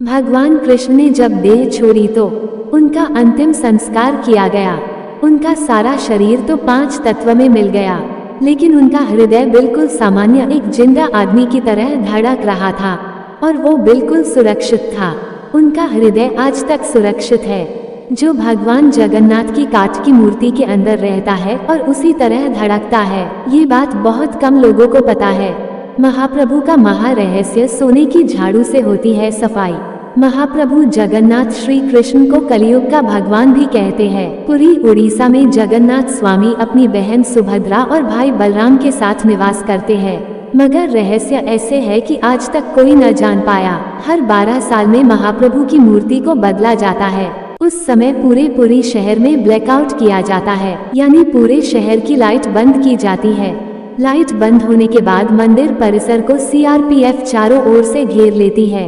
भगवान कृष्ण ने जब देह छोड़ी तो उनका अंतिम संस्कार किया गया। उनका सारा शरीर तो 5 तत्व में मिल गया, लेकिन उनका हृदय बिल्कुल सामान्य एक जिंदा आदमी की तरह धड़क रहा था और वो बिल्कुल सुरक्षित था। उनका हृदय आज तक सुरक्षित है, जो भगवान जगन्नाथ की काठ की मूर्ति के अंदर रहता है और उसी तरह धड़कता है। ये बात बहुत कम लोगों को पता है। महाप्रभु का महारहस्य सोने की झाड़ू से होती है सफाई। महाप्रभु जगन्नाथ श्री कृष्ण को कलयुग का भगवान भी कहते हैं। पुरी उड़ीसा में जगन्नाथ स्वामी अपनी बहन सुभद्रा और भाई बलराम के साथ निवास करते हैं, मगर रहस्य ऐसे है कि आज तक कोई न जान पाया। हर 12 साल में महाप्रभु की मूर्ति को बदला जाता है। उस समय पूरे पुरी शहर में ब्लैकआउट किया जाता है, यानी पूरे शहर की लाइट बंद की जाती है। लाइट बंद होने के बाद मंदिर परिसर को सीआरपीएफ चारों ओर से घेर लेती है।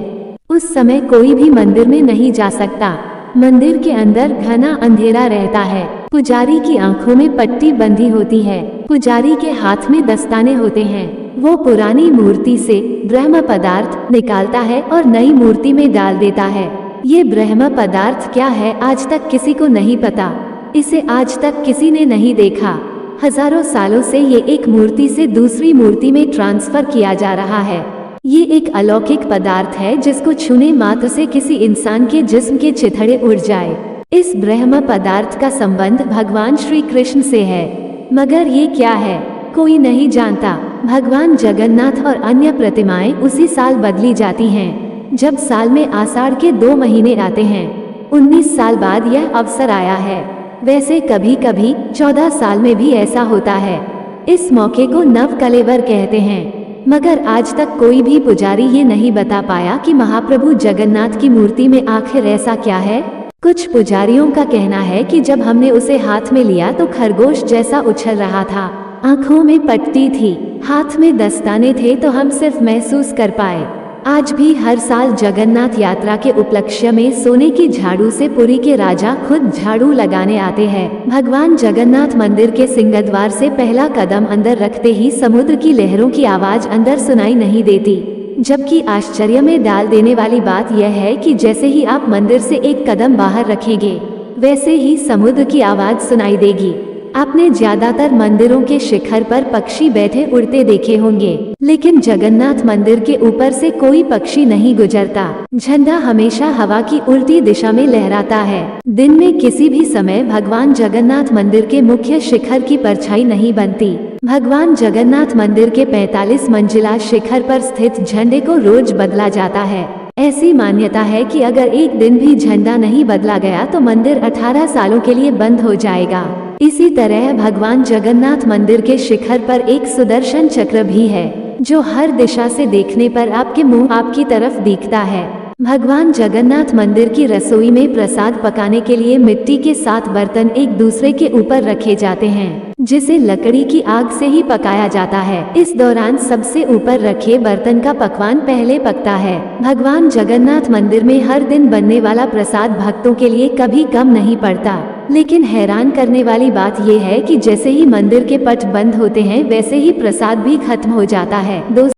उस समय कोई भी मंदिर में नहीं जा सकता। मंदिर के अंदर घना अंधेरा रहता है। पुजारी की आंखों में पट्टी बंधी होती है। पुजारी के हाथ में दस्ताने होते हैं। वो पुरानी मूर्ति से ब्रह्म पदार्थ निकालता है और नई मूर्ति में डाल देता है। ये ब्रह्म पदार्थ क्या है आज तक किसी को नहीं पता। इसे आज तक किसी ने नहीं देखा। हजारों सालों से ये एक मूर्ति से दूसरी मूर्ति में ट्रांसफर किया जा रहा है। ये एक अलौकिक पदार्थ है जिसको छूने मात्र से किसी इंसान के जिस्म के चिथड़े उड़ जाए। इस ब्रह्म पदार्थ का संबंध भगवान श्री कृष्ण से है, मगर ये क्या है कोई नहीं जानता। भगवान जगन्नाथ और अन्य प्रतिमाएं उसी साल बदली जाती हैं, जब साल में आषाढ़ के 2 महीने आते हैं। 19 साल बाद यह अवसर आया है। वैसे कभी कभी 14 साल में भी ऐसा होता है। इस मौके को नव कलेवर कहते हैं, मगर आज तक कोई भी पुजारी ये नहीं बता पाया कि महाप्रभु जगन्नाथ की मूर्ति में आखिर ऐसा क्या है। कुछ पुजारियों का कहना है कि जब हमने उसे हाथ में लिया तो खरगोश जैसा उछल रहा था, आंखों में पट्टी थी, हाथ में दस्ताने थे तो हम सिर्फ महसूस कर पाए। आज भी हर साल जगन्नाथ यात्रा के उपलक्ष्य में सोने की झाड़ू से पुरी के राजा खुद झाड़ू लगाने आते हैं। भगवान जगन्नाथ मंदिर के सिंहद्वार से पहला कदम अंदर रखते ही समुद्र की लहरों की आवाज अंदर सुनाई नहीं देती, जबकि आश्चर्य में डाल देने वाली बात यह है कि जैसे ही आप मंदिर से एक कदम बाहर रखेंगे, वैसे ही समुद्र की आवाज सुनाई देगी। आपने ज्यादातर मंदिरों के शिखर पर पक्षी बैठे उड़ते देखे होंगे, लेकिन जगन्नाथ मंदिर के ऊपर से कोई पक्षी नहीं गुजरता। झंडा हमेशा हवा की उल्टी दिशा में लहराता है। दिन में किसी भी समय भगवान जगन्नाथ मंदिर के मुख्य शिखर की परछाई नहीं बनती। भगवान जगन्नाथ मंदिर के 45 मंजिला शिखर पर स्थित झंडे को रोज बदला जाता है। ऐसी मान्यता है कि अगर एक दिन भी झंडा नहीं बदला गया तो मंदिर 18 सालों के लिए बंद हो जाएगा। इसी तरह भगवान जगन्नाथ मंदिर के शिखर पर एक सुदर्शन चक्र भी है, जो हर दिशा से देखने पर आपके मुंह आपकी तरफ दिखता है। भगवान जगन्नाथ मंदिर की रसोई में प्रसाद पकाने के लिए मिट्टी के 7 बर्तन एक दूसरे के ऊपर रखे जाते हैं, जिसे लकड़ी की आग से ही पकाया जाता है। इस दौरान सबसे ऊपर रखे बर्तन का पकवान पहले पकता है। भगवान जगन्नाथ मंदिर में हर दिन बनने वाला प्रसाद भक्तों के लिए कभी कम नहीं पड़ता, लेकिन हैरान करने वाली बात यह है कि जैसे ही मंदिर के पट बंद होते हैं, वैसे ही प्रसाद भी खत्म हो जाता है।